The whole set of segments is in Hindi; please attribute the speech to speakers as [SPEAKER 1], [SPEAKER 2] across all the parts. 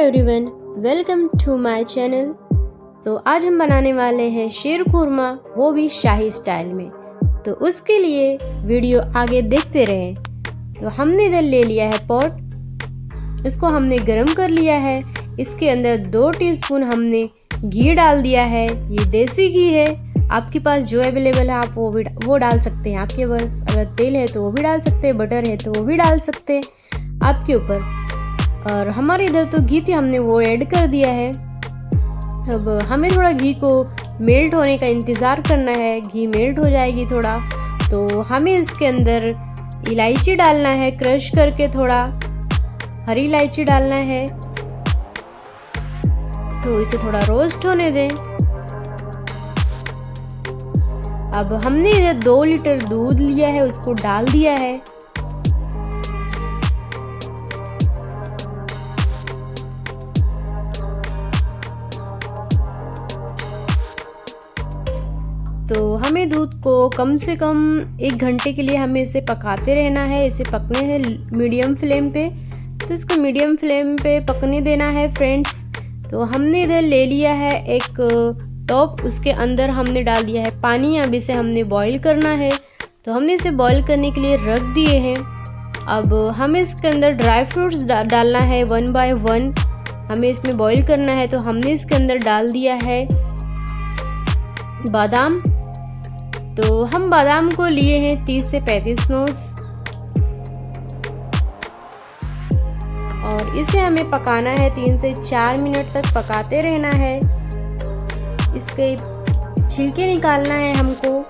[SPEAKER 1] Everyone, welcome to my channel. तो आज हम बनाने वाले हैं शीर खुरमा, वो भी शाही स्टाइल में। तो उसके लिए वीडियो आगे देखते रहें। तो हमने इधर ले लिया है पॉट, इसको हमने गरम कर लिया है। इसके अंदर 2 टीस्पून हमने घी डाल दिया है। ये देसी घी है, आपके पास जो अवेलेबल है आप वो डाल सकते हैं। आपके पास अगर तेल है तो वो भी डाल सकते हैं, बटर है तो वो भी डाल सकते हैं, आपके ऊपर। और हमारे इधर तो घी थी, हमने वो ऐड कर दिया है। अब हमें थोड़ा घी को मेल्ट होने का इंतज़ार करना है। घी मेल्ट हो जाएगी थोड़ा तो हमें इसके अंदर इलायची डालना है, क्रश करके थोड़ा हरी इलायची डालना है। तो इसे थोड़ा रोस्ट होने दें। अब हमने इधर 2 लीटर दूध लिया है, उसको डाल दिया है। तो हमें दूध को कम से कम 1 घंटे के लिए हमें इसे पकाते रहना है। इसे पकने है मीडियम फ्लेम पे, तो इसको मीडियम फ्लेम पे पकने देना है फ्रेंड्स। तो हमने इधर ले लिया है एक टॉप, उसके अंदर हमने डाल दिया है पानी। अब इसे हमने बॉईल करना है। तो हमने इसे बॉईल करने के लिए रख दिए हैं। अब हमें इसके अंदर ड्राई फ्रूट्स डालना है 1 बाय 1। हमें इसमें बॉईल करना है। तो हमने इसके अंदर डाल दिया है बादाम। तो हम बादाम को लिए हैं 30 से 35 नोस, और इसे हमें पकाना है 3 से 4 मिनट तक पकाते रहना है। इसके छिलके निकालना है हमको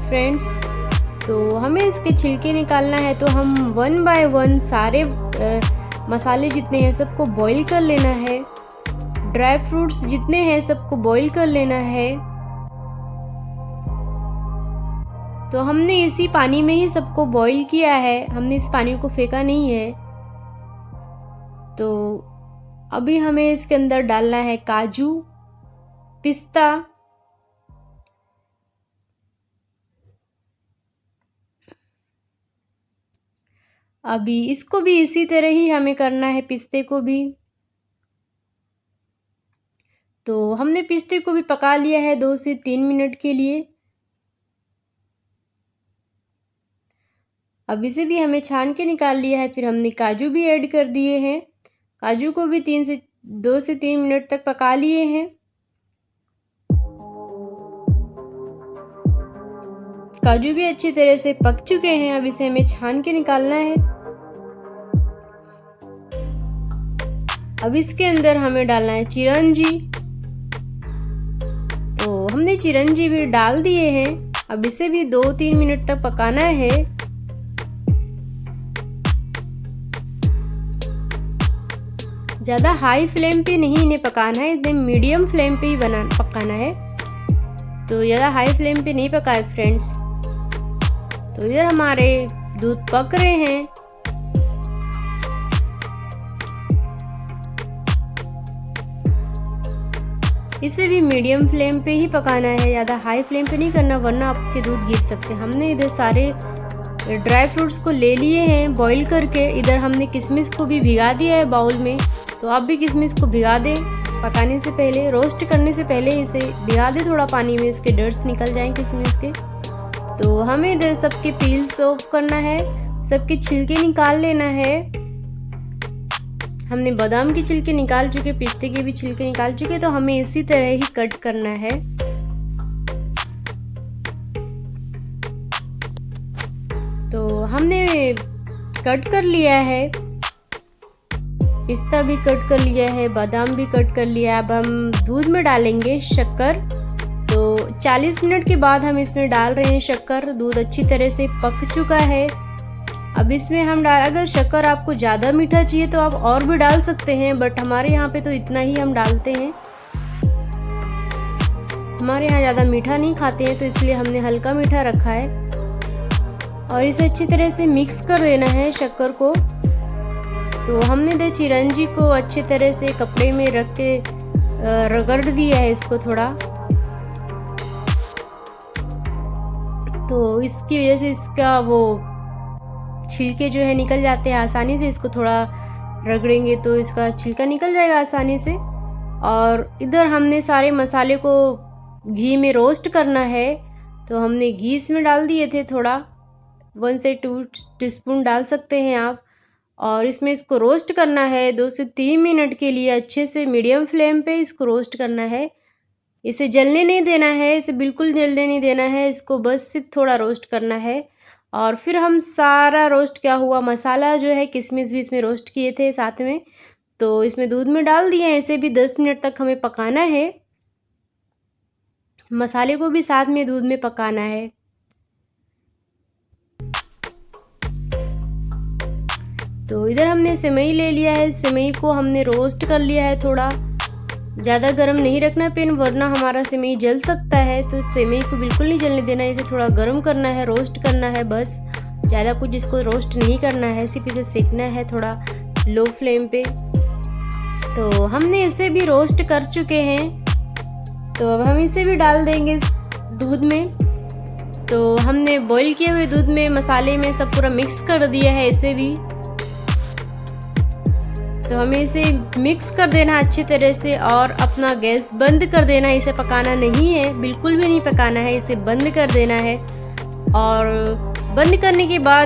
[SPEAKER 1] फ्रेंड्स। तो हमें इसके छिलके निकालना है। तो हम 1 बाय 1 सारे मसाले जितने हैं सबको बॉईल कर लेना है। ड्राई फ्रूट्स जितने हैं सबको बॉईल कर लेना है। तो हमने इसी पानी में ही सबको बॉईल किया है, हमने इस पानी को फेंका नहीं है। तो अभी हमें इसके अंदर डालना है काजू, पिस्ता, अभी इसको भी इसी तरह ही हमें करना है, पिस्ते को भी। तो हमने पिस्ते को भी पका लिया है 2 से 3 मिनट के लिए। अब इसे भी हमें छान के निकाल लिया है। फिर हमने काजू भी ऐड कर दिए हैं। काजू को भी 2 से 3 मिनट तक पका लिए हैं। काजू भी अच्छी तरह से पक चुके हैं। अब इसे हमें छान के निकालना है। अब इसके अंदर हमें डालना है चिरौंजी। तो हमने चिरौंजी भी डाल दिए हैं। अब इसे भी 2-3 मिनट तक पकाना है। ज़्यादा हाई फ्लेम पे नहीं इन्हें पकाना है, एकदम मीडियम फ्लेम पे ही पकाना है। तो ज़्यादा हाई फ्लेम पे नहीं पकाए फ्रेंड्स। तो इधर हमारे दूध पक रहे हैं। इसे भी मीडियम फ्लेम पे ही पकाना है, ज़्यादा हाई फ्लेम पे नहीं करना, वरना आपके दूध गिर सकते हैं। हमने इधर सारे ड्राई फ्रूट्स को ले लिए हैं बॉईल करके। इधर हमने किशमिश को भी भिगा दिया है बाउल में। तो आप भी किशमिश को भिगा दें पकाने से पहले, रोस्ट करने से पहले इसे भिगा दें थोड़ा पानी में, उसके डर्ट्स निकल जाएं किशमिश के। तो हमें इधर सबके पील्स ऑफ करना है, सबके छिलके निकाल लेना है। हमने बादाम के छिलके निकाल चुके, पिस्ते के भी छिलके निकाल चुके। तो हमें इसी तरह ही कट करना है। तो हमने कट कर लिया है, पिस्ता भी कट कर लिया है, बादाम भी कट कर लिया है। अब हम दूध में डालेंगे शक्कर। तो 40 मिनट के बाद हम इसमें डाल रहे हैं शक्कर। दूध अच्छी तरह से पक चुका है। अब इसमें हम अगर शक्कर आपको ज़्यादा मीठा चाहिए तो आप और भी डाल सकते हैं, बट हमारे यहाँ पे तो इतना ही हम डालते हैं। हमारे यहाँ ज़्यादा मीठा नहीं खाते हैं, तो इसलिए हमने हल्का मीठा रखा है। और इसे अच्छी तरह से मिक्स कर देना है शक्कर को। तो हमने इधर चिरौंजी को अच्छी तरह से कपड़े में रख के रगड़ दिया है इसको थोड़ा। तो इसकी वजह से इसका वो छिलके जो है निकल जाते हैं आसानी से। इसको थोड़ा रगड़ेंगे तो इसका छिलका निकल जाएगा आसानी से। और इधर हमने सारे मसाले को घी में रोस्ट करना है, तो हमने घी इसमें डाल दिए थे, थोड़ा 1 से 2 टीस्पून डाल सकते हैं आप। और इसमें इसको रोस्ट करना है 2 से 3 मिनट के लिए, अच्छे से मीडियम फ्लेम पे इसको रोस्ट करना है। इसे जलने नहीं देना है, इसे बिल्कुल जलने नहीं देना है, इसको बस सिर्फ थोड़ा रोस्ट करना है। और फिर हम सारा रोस्ट किया हुआ मसाला जो है, किशमिश भी इसमें रोस्ट किए थे साथ में, तो इसमें दूध में डाल दिए हैं। इसे भी 10 मिनट तक हमें पकाना है, मसाले को भी साथ में दूध में पकाना है। तो इधर हमने सेवई ले लिया है, सेवई को हमने रोस्ट कर लिया है। थोड़ा ज़्यादा गर्म नहीं रखना पैन, वरना हमारा सेवई जल सकता है। तो सेवई को बिल्कुल नहीं जलने देना है, इसे थोड़ा गर्म करना है, रोस्ट करना है बस। ज़्यादा कुछ इसको रोस्ट नहीं करना है, सिर्फ इसे सेकना है थोड़ा लो फ्लेम पे। तो हमने इसे भी रोस्ट कर चुके हैं, तो अब हम इसे भी डाल देंगे दूध में। तो हमने बॉईल किए हुए दूध में मसाले में सब पूरा मिक्स कर दिया है इसे भी। तो हमें इसे मिक्स कर देना अच्छी तरह से और अपना गैस बंद कर देना। इसे पकाना नहीं है, बिल्कुल भी नहीं पकाना है, इसे बंद कर देना है। और बंद करने के बाद